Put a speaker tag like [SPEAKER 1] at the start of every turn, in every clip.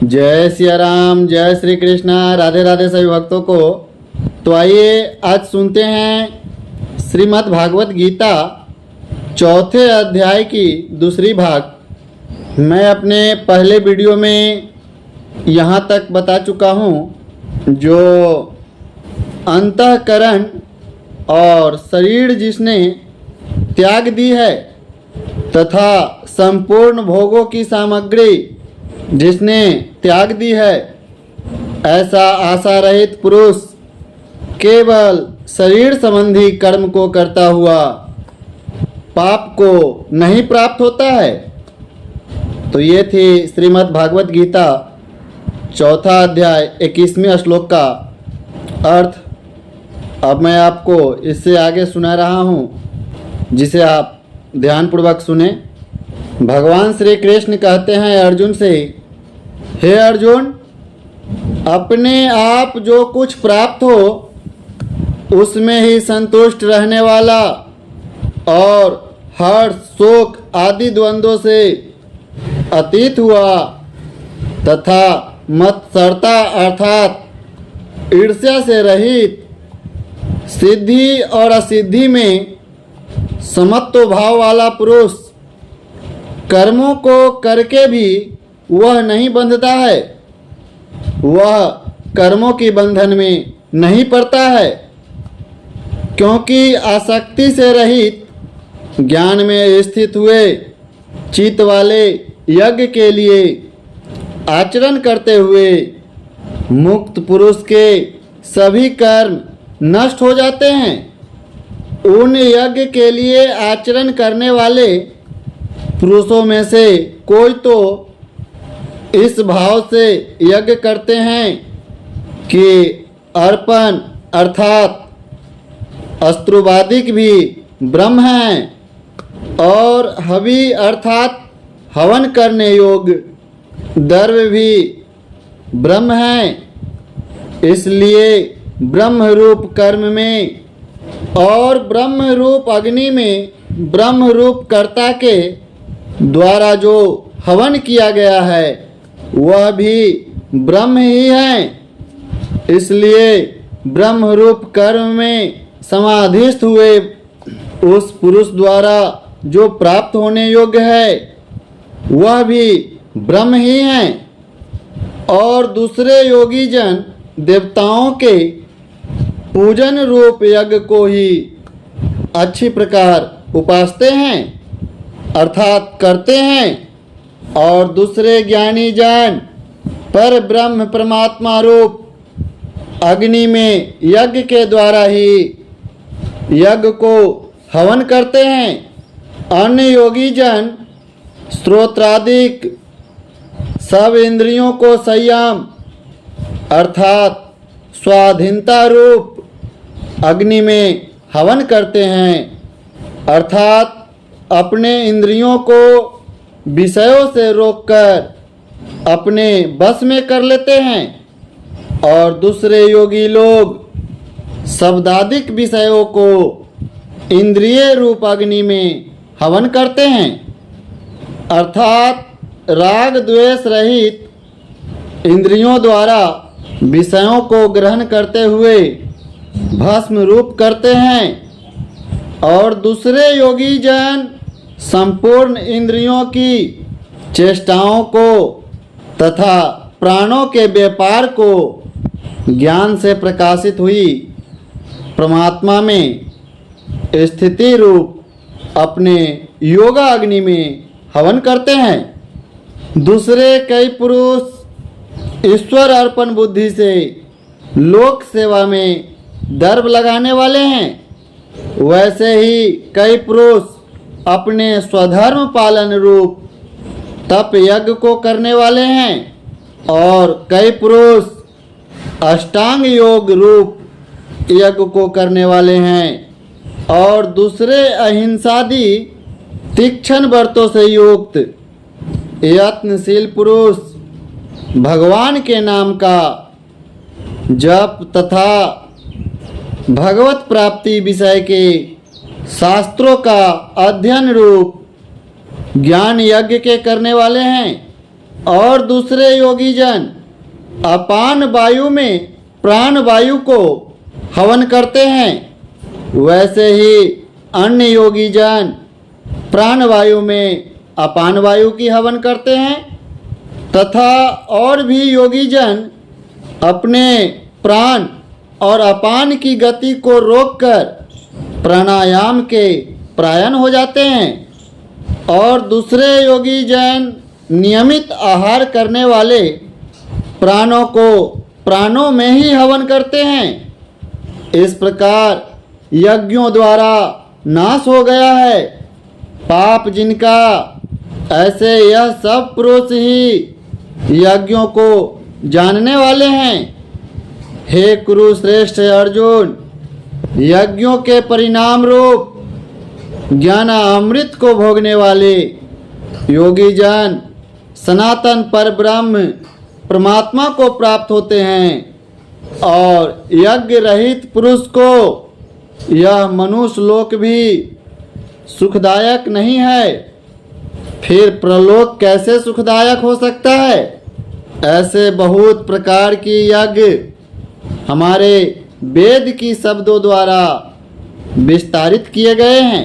[SPEAKER 1] जय सिया राम, जय श्री कृष्णा, राधे राधे सभी भक्तों को। तो आइए आज सुनते हैं श्रीमद् भागवत गीता चौथे अध्याय की दूसरी भाग। मैं अपने पहले वीडियो में यहाँ तक बता चुका हूँ जो अंतःकरण और शरीर जिसने त्याग दी है तथा संपूर्ण भोगों की सामग्री जिसने त्याग दी है, ऐसा आशा रहित पुरुष केवल शरीर संबंधी कर्म को करता हुआ पाप को नहीं प्राप्त होता है। तो ये थी श्रीमद् भागवत गीता चौथा अध्याय 21वें श्लोक का अर्थ। अब मैं आपको इससे आगे सुना रहा हूँ, जिसे आप ध्यानपूर्वक सुने। भगवान श्री कृष्ण कहते हैं अर्जुन से, हे अर्जुन, अपने आप जो कुछ प्राप्त हो उसमें ही संतुष्ट रहने वाला और हर्ष शोक आदि द्वंद्वों से अतीत हुआ तथा मत्सरता अर्थात ईर्ष्या से रहित, सिद्धि और असिद्धि में समत्व भाव वाला पुरुष कर्मों को करके भी वह नहीं बंधता है, वह कर्मों की बंधन में नहीं पड़ता है, क्योंकि आसक्ति से रहित ज्ञान में स्थित हुए चित्त वाले यज्ञ के लिए आचरण करते हुए मुक्त पुरुष के सभी कर्म नष्ट हो जाते हैं। उन यज्ञ के लिए आचरण करने वाले पुरुषों में से कोई तो इस भाव से यज्ञ करते हैं कि अर्पण अर्थात अस्त्रुवादिक भी ब्रह्म हैं और हवि अर्थात हवन करने योग्य द्रव्य भी ब्रह्म हैं। इसलिए ब्रह्म रूप कर्म में और ब्रह्म रूप अग्नि में ब्रह्म रूप कर्ता के द्वारा जो हवन किया गया है वह भी ब्रह्म ही है। इसलिए ब्रह्म रूप कर्म में समाधिस्थ हुए उस पुरुष द्वारा जो प्राप्त होने योग्य है वह भी ब्रह्म ही है। और दूसरे योगी जन देवताओं के पूजन रूप यज्ञ को ही अच्छी प्रकार उपासते हैं अर्थात करते हैं, और दूसरे ज्ञानी जन पर ब्रह्म परमात्मा रूप अग्नि में यज्ञ के द्वारा ही यज्ञ को हवन करते हैं। अन्य योगी जन श्रोत्रादिक सब इंद्रियों को संयम अर्थात स्वाधीनता रूप अग्नि में हवन करते हैं, अर्थात अपने इंद्रियों को विषयों से रोककर अपने बस में कर लेते हैं। और दूसरे योगी लोग शब्दादिक विषयों को इंद्रिय रूप अग्नि में हवन करते हैं, अर्थात राग द्वेष रहित इंद्रियों द्वारा विषयों को ग्रहण करते हुए भस्म रूप करते हैं। और दूसरे योगी जन संपूर्ण इंद्रियों की चेष्टाओं को तथा प्राणों के व्यापार को ज्ञान से प्रकाशित हुई परमात्मा में स्थिति रूप अपने योगा अग्नि में हवन करते हैं। दूसरे कई पुरुष ईश्वर अर्पण बुद्धि से लोक सेवा में दर्भ लगाने वाले हैं, वैसे ही कई पुरुष अपने स्वधर्म पालन रूप तप यज्ञ को करने वाले हैं, और कई पुरुष अष्टांग योग रूप यज्ञ को करने वाले हैं, और दूसरे अहिंसादि तीक्ष्ण व्रतों से युक्त यत्नशील पुरुष भगवान के नाम का जप तथा भगवत प्राप्ति विषय के शास्त्रों का अध्ययन रूप ज्ञान यज्ञ के करने वाले हैं। और दूसरे योगी जन अपान वायु में प्राण वायु को हवन करते हैं, वैसे ही अन्य योगी जन प्राण वायु में अपान वायु की हवन करते हैं। तथा और भी योगी जन अपने प्राण और अपान की गति को रोककर प्राणायाम के परायण हो जाते हैं, और दूसरे योगी जन नियमित आहार करने वाले प्राणों को प्राणों में ही हवन करते हैं। इस प्रकार यज्ञों द्वारा नाश हो गया है पाप जिनका, ऐसे यह सब पुरुष ही यज्ञों को जानने वाले हैं। हे कुरुश्रेष्ठ अर्जुन, यज्ञों के परिणाम रूप ज्ञान अमृत को भोगने वाले योगी जन सनातन पर ब्रह्म परमात्मा को प्राप्त होते हैं, और यज्ञ रहित पुरुष को यह मनुष्य लोक भी सुखदायक नहीं है, फिर प्रलोक कैसे सुखदायक हो सकता है। ऐसे बहुत प्रकार की यज्ञ हमारे वेद की शब्दों द्वारा विस्तारित किए गए हैं।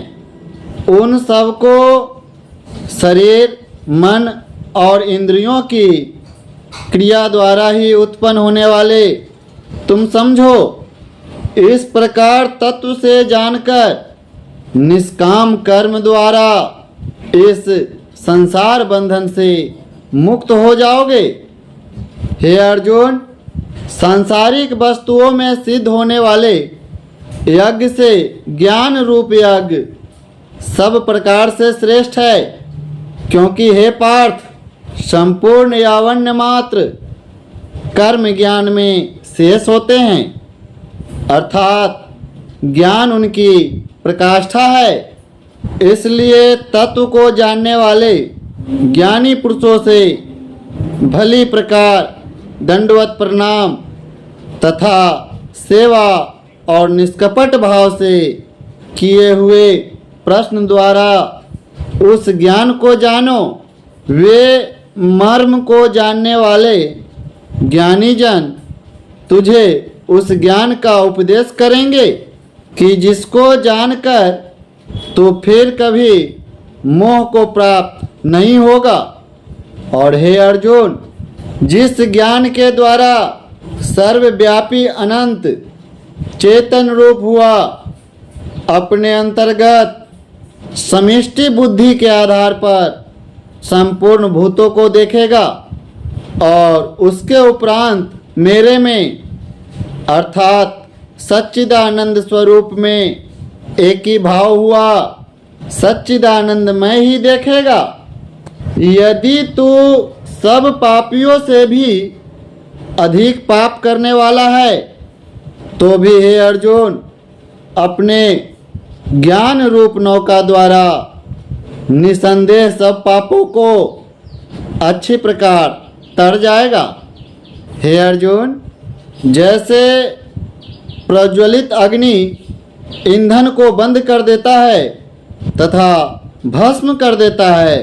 [SPEAKER 1] उन सब को शरीर, मन और इंद्रियों की क्रिया द्वारा ही उत्पन्न होने वाले तुम समझो। इस प्रकार तत्व से जानकर निष्काम कर्म द्वारा इस संसार बंधन से मुक्त हो जाओगे। हे अर्जुन, सांसारिक वस्तुओं में सिद्ध होने वाले यज्ञ से ज्ञान रूप यज्ञ सब प्रकार से श्रेष्ठ है, क्योंकि हे पार्थ, संपूर्ण यावन्य मात्र कर्म ज्ञान में शेष होते हैं, अर्थात ज्ञान उनकी प्रकाष्ठा है। इसलिए तत्व को जानने वाले ज्ञानी पुरुषों से भली प्रकार दंडवत प्रणाम तथा सेवा और निष्कपट भाव से किए हुए प्रश्न द्वारा उस ज्ञान को जानो। वे मर्म को जानने वाले ज्ञानी जन तुझे उस ज्ञान का उपदेश करेंगे कि जिसको जानकर तो फिर कभी मोह को प्राप्त नहीं होगा। और हे अर्जुन, जिस ज्ञान के द्वारा सर्वव्यापी अनंत चेतन रूप हुआ अपने अंतर्गत समष्टि बुद्धि के आधार पर संपूर्ण भूतों को देखेगा, और उसके उपरांत मेरे में अर्थात सच्चिदानंद स्वरूप में एक ही भाव हुआ सच्चिदानंद में ही देखेगा। यदि तू सब पापियों से भी अधिक पाप करने वाला है तो भी हे अर्जुन, अपने ज्ञान रूप नौका द्वारा निसंदेह सब पापों को अच्छी प्रकार तर जाएगा। हे अर्जुन, जैसे प्रज्वलित अग्नि ईंधन को बंद कर देता है तथा भस्म कर देता है,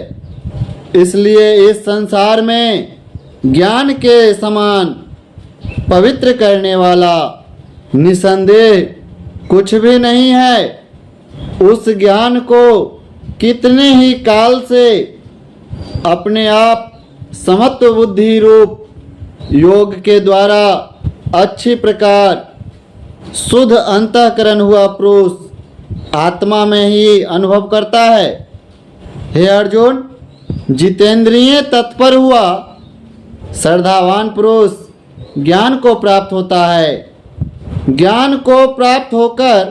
[SPEAKER 1] इसलिए इस संसार में ज्ञान के समान पवित्र करने वाला निसंदेह कुछ भी नहीं है। उस ज्ञान को कितने ही काल से अपने आप समत्व बुद्धि रूप योग के द्वारा अच्छी प्रकार शुद्ध अंतःकरण हुआ पुरुष आत्मा में ही अनुभव करता है। हे अर्जुन, जितेंद्रिय तत्पर हुआ श्रद्धावान पुरुष ज्ञान को प्राप्त होता है। ज्ञान को प्राप्त होकर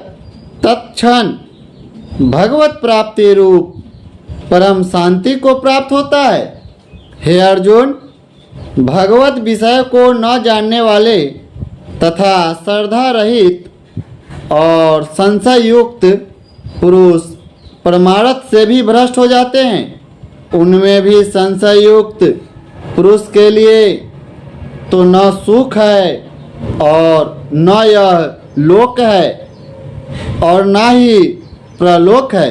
[SPEAKER 1] तत्क्षण भगवत प्राप्ति रूप परम शांति को प्राप्त होता है। हे अर्जुन, भगवत विषय को न जानने वाले तथा श्रद्धा रहित और संशय युक्त पुरुष परमार्थ से भी भ्रष्ट हो जाते हैं। उनमें भी संशय युक्त पुरुष के लिए तो न सुख है और न यह लोक है और न ही प्रलोक है,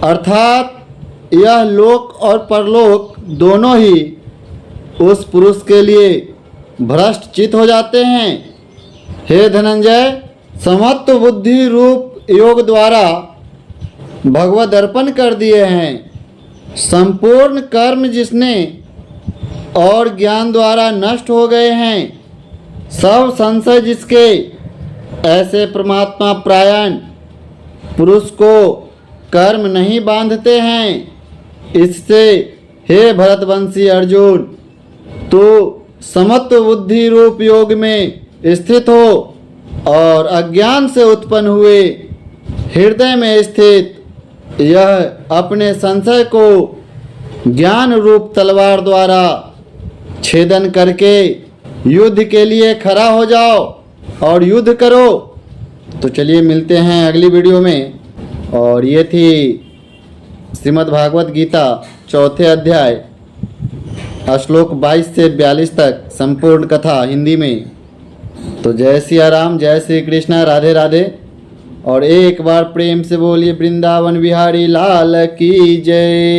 [SPEAKER 1] अर्थात यह लोक और परलोक दोनों ही उस पुरुष के लिए भ्रष्ट चित हो जाते हैं। हे धनंजय, समत्व बुद्धि रूप योग द्वारा भगवद अर्पण कर दिए हैं। संपूर्ण कर्म जिसने और ज्ञान द्वारा नष्ट हो गए हैं, सब संशय जिसके, ऐसे परमात्मा प्रायण पुरुष को कर्म नहीं बांधते हैं। इससे हे भरतवंशी अर्जुन, तो समत्व बुद्धि रूप योग में स्थित हो और अज्ञान से उत्पन्न हुए हृदय में स्थित यह अपने संशय को ज्ञान रूप तलवार द्वारा छेदन करके युद्ध के लिए खड़ा हो जाओ और युद्ध करो। तो चलिए मिलते हैं अगली वीडियो में। और ये थी श्रीमद् भागवत गीता चौथे अध्याय श्लोक 22 से 42 तक संपूर्ण कथा हिंदी में। तो जय सिया राम, जय श्री कृष्णा, राधे राधे। और एक बार प्रेम से बोलिए वृंदावन बिहारी लाल की जय।